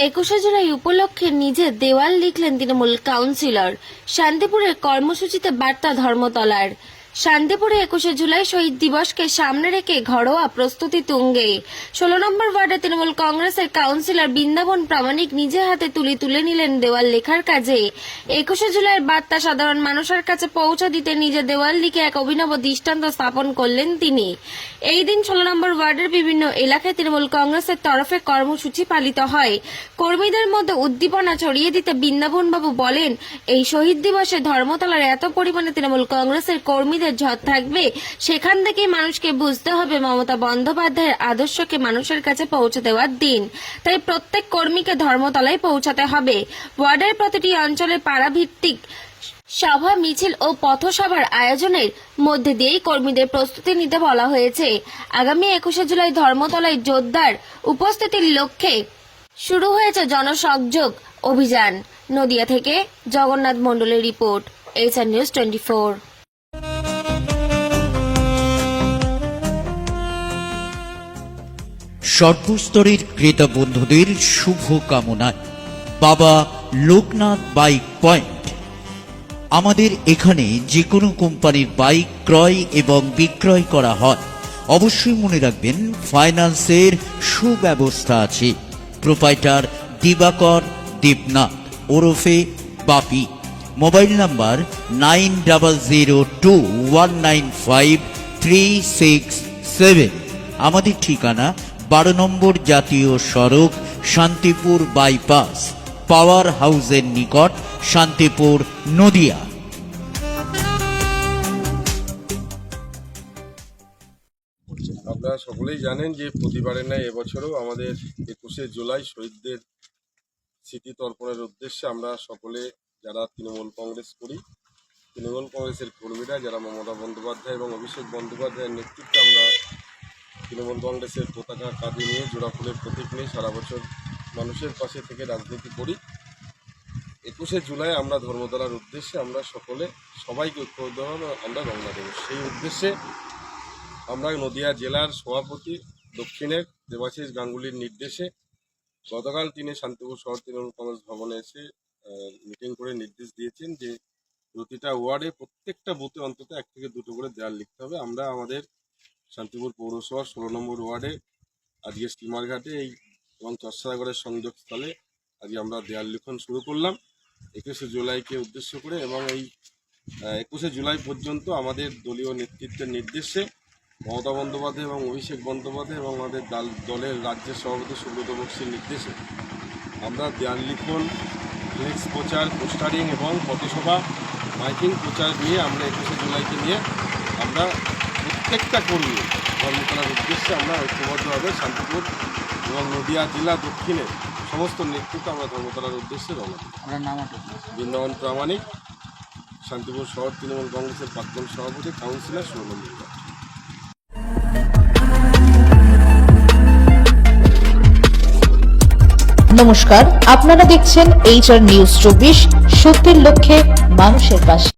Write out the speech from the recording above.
21শে জুলাই উপলক্ষে নিজে দেওয়াল লিখলেন তৃণমূল কাউন্সিলর। শান্তিপুরের কর্মসূচিতে বার্তা ধর্মতলার। শান্তিপুরে 21শে জুলাই শহীদ দিবসকে সামনে রেখে ঘরোয়া প্রস্তুতি তুঙ্গে। 16 নম্বর ওয়ার্ডে তৃণমূল কংগ্রেসের কাউন্সিলর বৃন্দাবন প্রামাণিক নিজে হাতে তুলে নিলেন দেওয়াল লেখার কাজে। 21শে জুলাইয়ের বার্তা সাধারণ মানুষের কাছে পৌঁছে দিতে নিজে দেওয়াল লিখে এক অভিনব দৃষ্টান্ত স্থাপন করলেন তিনি। এই দিন 16 নম্বর ওয়ার্ডের বিভিন্ন এলাকায় তৃণমূল কংগ্রেসের তরফে কর্মসূচি পালিত হয়। কর্মীদের মধ্যে উদ্দীপনা ছড়িয়ে দিতে বৃন্দাবনবাবু বলেন, এই শহীদ দিবসে ধর্মতলার এত পরিমাণে তৃণমূল কংগ্রেসের কর্মীদের ঝড় থাকবে, সেখান থেকে মানুষকে বুঝতে হবে মমতা বন্দ্যোপাধ্যায়ের আদর্শকে মানুষের কাছে পৌঁছে দেওয়ার দিন। তাই প্রত্যেক কর্মীকে ধর্মতলায় পৌঁছাতে হবে। ওয়ার্ডের প্রতিটি অঞ্চলে পাড়া ভিত্তিক সভা, মিছিল ও পথসভার আয়োজনের মধ্যে দিয়েই কর্মীদের প্রস্তুতি নিতে বলা হয়েছে। আগামী 21শে জুলাই ধর্মতলায় জোরদার উপস্থিতির লক্ষ্যে শুরু হয়েছে জনসংযোগ অভিযান। নদিয়া থেকে জগন্নাথ মণ্ডলের রিপোর্ট, HR নিউজ 24। সর্বস্তরের ক্রেতা বন্ধুদের শুভ কামনায় বাবা লোকনাথ বাইক পয়েন্ট। আমাদের এখানে যে কোনো কোম্পানির বাইক ক্রয় এবং বিক্রয় করা হয়। অবশ্যই মনে রাখবেন, ফাইন্যান্সের সুব্যবস্থা আছে। প্রোপাইটার দিবাকর দেবনাথ ওরফে বাপি। Mobile number 9002195367। আমাদের ঠিকানা 12 নম্বর জাতীয় সড়ক, শান্তিপুর বাইপাস, পাওয়ার হাউসের নিকট, শান্তিপুর, নদিয়া। আপনারা সকলেই জানেন যে প্রতিবারের ন্যায় এবছরও আমাদের 21শে জুলাই শহীদদের স্মৃতি তর্পণের উদ্দেশ্যে আমরা সকলে যারা তৃণমূল কংগ্রেস করি, তৃণমূল কংগ্রেসের কর্মীরা যারা মমতা বন্দ্যোপাধ্যায় এবং অভিষেক বন্দ্যোপাধ্যায়ের নেতৃত্বে আমরা তৃণমূল কংগ্রেসের পতাকা কাঁধে নিয়ে, জোড়া ফুলের প্রতীক নিয়ে সারা বছর মানুষের পাশে থেকে রাজনীতি করি। 21শে জুলাই আমরা ধর্মতলার উদ্দেশ্যে আমরা সবাইকে ঐক্যবদ্ধভাবে আমরা রওনা দেব। সেই উদ্দেশ্যে আমরা নদিয়া জেলার সভাপতি দক্ষিণের দেবাশিস গাঙ্গুলির নির্দেশে গতকাল তিনি শান্তিপুর শহর তৃণমূল কংগ্রেস ভবনে এসে মিটিং করে নির্দেশ দিয়েছেন যে প্রতিটা ওয়ার্ডে প্রত্যেকটা বুথে অন্তত 1 থেকে 2টো করে দেয়াল লিখতে হবে। আমরা আমাদের শান্তিপুর পৌরসভার 16 নম্বর ওয়ার্ডে আজকে স্টিমার ঘাটে এবং চরসাগরের সংযোগস্থলে আজকে আমরা দেয়াল লিখন শুরু করলাম 21শে জুলাইকে উদ্দেশ্য করে। এবং এই 21শে জুলাই পর্যন্ত আমাদের দলীয় নেতৃত্বের নির্দেশে মমতা বন্দ্যোপাধ্যায় এবং অভিষেক বন্দ্যোপাধ্যায় এবং আমাদের দলের রাজ্যের সভাপতি সুব্রত বক্সির নির্দেশে আমরা দেয়াল লিখন, ফ্লেক্স প্রচার, পোস্টারিং এবং পথসভা, মাইকিং প্রচার নিয়ে আমরা 21শে জুলাইকে নিয়ে আমরা প্রত্যেকটা কর্মী ধর্মতলার উদ্দেশ্যে আমরা ঐক্যবদ্ধভাবে শান্তিপুর এবং নদিয়া জেলা দক্ষিণের সমস্ত নেতৃত্ব আমরা ধর্মতলার উদ্দেশ্যে রওনা দিই। বৃন্দাবন প্রামাণিক, শান্তিপুর শহর তৃণমূল কংগ্রেসের প্রাক্তন সভাপতি, কাউন্সিলর, 16 নম্বর ওয়ার্ড। নমস্কার, আপনারা দেখছেন HR নিউজ 24, সত্যের লক্ষ্যে মানুষের পাশে।